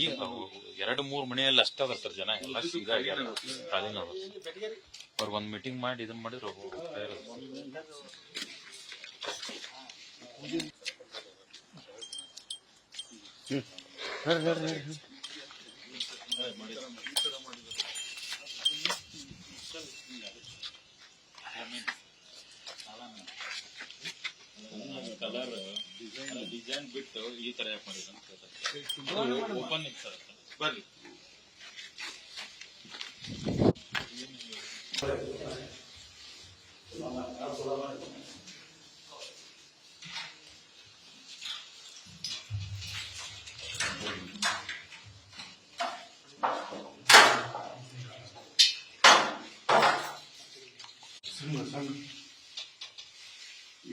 ಈಗ 2-3 ಮನೆಯಲ್ಲಿ ಅಷ್ಟ ಅದ ಸರ್, ಜನ ಎಲ್ಲ ಸೀದಾ ಆಗ್ಯಾರ ಖಾಲಿನ ಅದ. ಅವ್ರಿಗೆ ಒಂದ್ ಮೀಟಿಂಗ್ ಮಾಡಿ ಇದನ್ನ ಮಾಡಿದ್ರು ಕಲರ್ ಡಿಸೈನ್ ಬಿಟ್ಟು ಈ ತರ ಯಾಕೆ ಮಾಡಿದ್ರು ಓಪನ್ ಇತ್ತು ಸರ್. ಬರ್ರಿ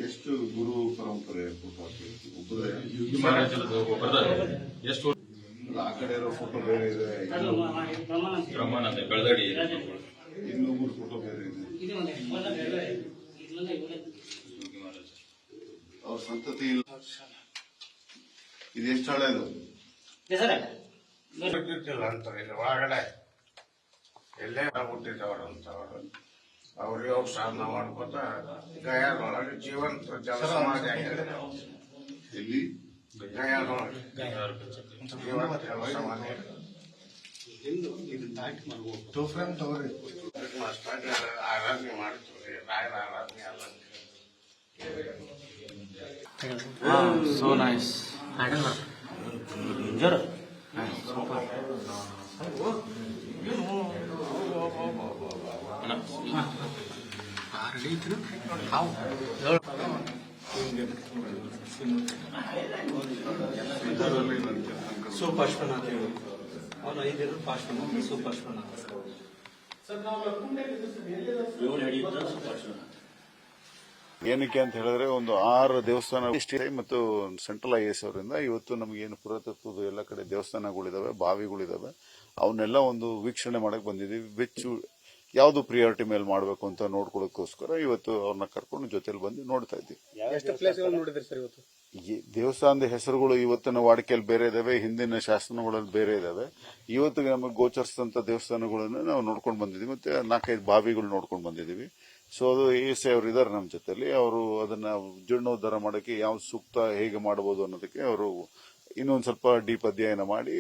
ಎಷ್ಟು ಗುರು ಪರಂಪರೆ ಫೋಟೋ ಒಬ್ಬರೇ ಎಷ್ಟು ಆ ಕಡೆ ಇರೋ ಫೋಟೋ ಬೇರೆ ಇದೆ, ಬ್ರಹ್ಮಾನಂದ ಬೆಳದಡಿ ಇನ್ನೊಬ್ಬರು ಫೋಟೋ ಬೇರೆ ಇದೆ. ಅವ್ರ ಸಂತತಿ ಇಲ್ಲ. ಇದೆಷ್ಟು ಹಳೆದು ಅಂತಾರೆ ಒಳಗಡೆ ಎಲ್ಲೇ ಹುಟ್ಟಿದವರು ಅಂತವರು ಅವ್ರಿಗೆ ಅವ್ರು ಸಾಧನ ಮಾಡ್ಕೊತ ಗಯಾದೊಳಗೆ ಜೀವಂತ ಜಲ ಸಮಾಧಿ ಆಗಿದೆ. ಎಲ್ಲಿ ಗಯಾದೊಳಗೆ ಜೀವಂತ ಜಲ ಸಮಾಧಿ ಆರಾಧನೆ ಮಾಡ್ತೀವಿ, ರಾಯರ ಆರಾಧನೆ ಅಲ್ಲ. So nice. ಸುಪಾರ್ಶ್ವನಾಥ್ ಅವನು 5 ಪಾರ್ಶ್ವನಾಥ ಸುಪಾರ್ಶ್ವನಾಥ ಏನಕ್ಕೆ ಅಂತ ಹೇಳಿದ್ರೆ ಒಂದು 6 ದೇವಸ್ಥಾನ ಮತ್ತು ಸೆಂಟ್ರಲ್ IAS ಅವರಿಂದ ಇವತ್ತು ನಮಗೇನು ಪುರಾತತ್ವದ ಎಲ್ಲ ಕಡೆ ದೇವಸ್ಥಾನಗಳಿದಾವೆ, ಬಾವಿಗಳಿದಾವೆ, ಅವನ್ನೆಲ್ಲ ಒಂದು ವೀಕ್ಷಣೆ ಮಾಡಕ್ ಬಂದಿದ್ದೀವಿ. ವೆಚ್ಚು ಯಾವ್ದು ಪ್ರಿಯಾರಿಟಿ ಮೇಲೆ ಮಾಡಬೇಕು ಅಂತ ನೋಡ್ಕೊಳ್ಳೋಕ್ಕೋಸ್ಕರ ಇವತ್ತು ಅವ್ರನ್ನ ಕರ್ಕೊಂಡು ಜೊತೆಲಿ ಬಂದು ನೋಡ್ತಾ ಇದ್ದೀವಿ. ದೇವಸ್ಥಾನದ ಹೆಸರುಗಳು ಇವತ್ತಿನ ವಾಡಿಕೆಯಲ್ಲಿ ಬೇರೆ ಇದಾವೆ, ಹಿಂದಿನ ಶಾಸನಗಳಲ್ಲಿ ಬೇರೆ ಇದಾವೆ. ಇವತ್ತಿಗೆ ನಮಗೆ ಗೋಚರಿಸಿದಂತ ದೇವಸ್ಥಾನಗಳನ್ನ ನಾವು ನೋಡ್ಕೊಂಡು ಬಂದಿದ್ದೀವಿ. ಮತ್ತೆ 4-5 ಬಾವಿಗಳು ನೋಡ್ಕೊಂಡು ಬಂದಿದ್ದೀವಿ. ಸೊ ಅದು ASI ಅವರು ಇದಾರೆ ನಮ್ಮ ಜೊತೆಲಿ. ಅವರು ಅದನ್ನ ಜೀರ್ಣೋದ್ಧಾರ ಮಾಡೋಕೆ ಯಾವ ಸೂಕ್ತ ಹೇಗೆ ಮಾಡಬಹುದು ಅನ್ನೋದಕ್ಕೆ ಅವರು ಇನ್ನೊಂದ್ ಸ್ವಲ್ಪ ಡೀಪ್ ಅಧ್ಯಯನ ಮಾಡಿ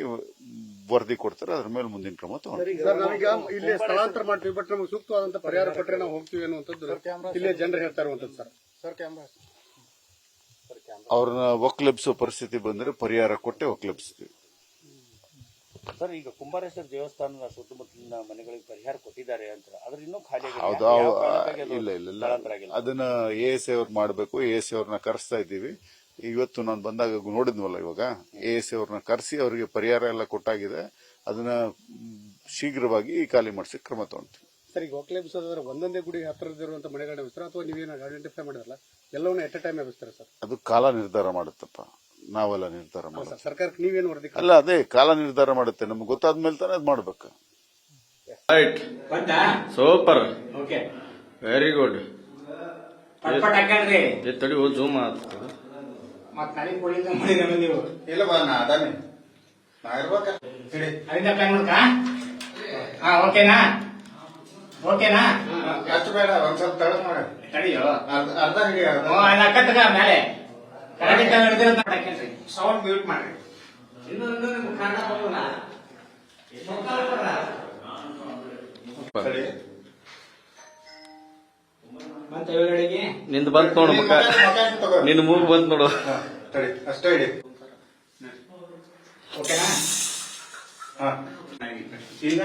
ವರದಿ ಕೊಡ್ತಾರೆ. ಅದ್ರ ಮೇಲೆ ಮುಂದಿನ ಕ್ರಮ ತಗೊಂಡು ಇಲ್ಲಿ ಸ್ಥಳಾಂತರ ಮಾಡ್ತೀವಿ, ಬಟ್ ನಮಗೆ ಸೂಕ್ತವಾದಂತ ಪರಿಹಾರ ಕೊಟ್ಟರೆ ನಾವು ಹೋಗ್ತೀವಿ ಅನ್ನುವಂಥದ್ದು ಇಲ್ಲೇ ಜನರು ಹೇಳ್ತಾ ಇರುವಂತದ್ದು ಸರ್. ಅವ್ರನ್ನ ಒಕ್ಕಲೆಬ್ಸೋ ಪರಿಸ್ಥಿತಿ ಬಂದ್ರೆ ಪರಿಹಾರ ಕೊಟ್ಟೆ ಒಕ್ಕಲೆಬ್ಸ್ತೀವಿ ಸರ್. ಈಗ ಕುಂಬಾರೇಶ್ವರ ದೇವಸ್ಥಾನದ ಸುತ್ತಮುತ್ತಲಿನ ಮನೆಗಳಿಗೆ ಪರಿಹಾರ ಕೊಟ್ಟಿದ್ದಾರೆ ಅಂತ, ಆದ್ರೆ ಇನ್ನೂ ಖಾಲಿ ಹೌದಾ? ಇಲ್ಲ, ಅದನ್ನ ASI ಅವ್ರು ಮಾಡಬೇಕು. ASI ಅವ್ರನ್ನ ಕರೆಸ್ತಾ ಇದ್ದೀವಿ. ಇವತ್ತು ನಾನು ಬಂದಾಗ ನೋಡಿದ್ವಲ್ಲ, ಇವಾಗ ASI ಅವ್ರನ್ನ ಕರೆಸಿ ಅವರಿಗೆ ಪರಿಹಾರ ಎಲ್ಲ ಕೊಟ್ಟಾಗಿದೆ. ಅದನ್ನ ಶೀಘ್ರವಾಗಿ ಖಾಲಿ ಮಾಡಿಸಿ ಕ್ರಮ ತಗೊಂತೀವಿ. ಸರ್, ಈಗ ಒಕ್ಕಲೆಬ್ಸೋದಾದ್ರೆ ಒಂದೊಂದೇ ಗುಡಿ ಹತ್ತಿರದಿರುವಂತ ಮನೆಗಳನ್ನ ಎಬ್ಬಿಸ್ತಾರೆ ಅಥವಾ ನೀವೇನು ಐಡೆಂಟಿಫೈ ಮಾಡಿರಲ್ಲ ಎಲ್ಲವನ್ನ ಎಟ್ ಎ ಟೈಮ್ ಎಬ್ಬಿಸ್ತಾರೆ ಸರ್? ಅದು ಕಾಲ ನಿರ್ಧಾರ ಮಾಡುತ್ತಪ್ಪ, ನಾವೆಲ್ಲ ನಿರ್ಧಾರ ಮಾಡೋದು. ಸರ್ಕಾರಕ್ಕೆ ನೀವೇನು ವರದಿ ಅಲ್ಲ, ಅದೇ ಕಾಲ ನಿರ್ಧಾರ ಮಾಡುತ್ತೆ. ನಮ್ಗೆ ಗೊತ್ತಾದ್ಮೇಲೆ ತಾನೇ ಅದು ಮಾಡ್ಬೇಕು. Right, super, very good. ತಡಿ ಜೂಮ್ ಓಕೆನಾ? ಅಷ್ಟು ಬೇಡ, ಒಂದ್ ಸ್ವಲ್ಪ ತಳಕ್ ಮಾಡ. ತಡಿಯೋ, ಅರ್ಧ ಹಿಡಿಯೋ. ಸೌಂಡ್ ಮ್ಯೂಟ್ ಮಾಡ್ರಿ. ನಿಂದು ಬಂತ್ ನೋಡು ಮುಖ, ನಿನ್ ಮೂಗ್ ಬಂತ್ ನೋಡು. ತಡಿ, ಅಷ್ಟೇ ಹಿಡಿ. ಓಕೆನಾ? ಈಗ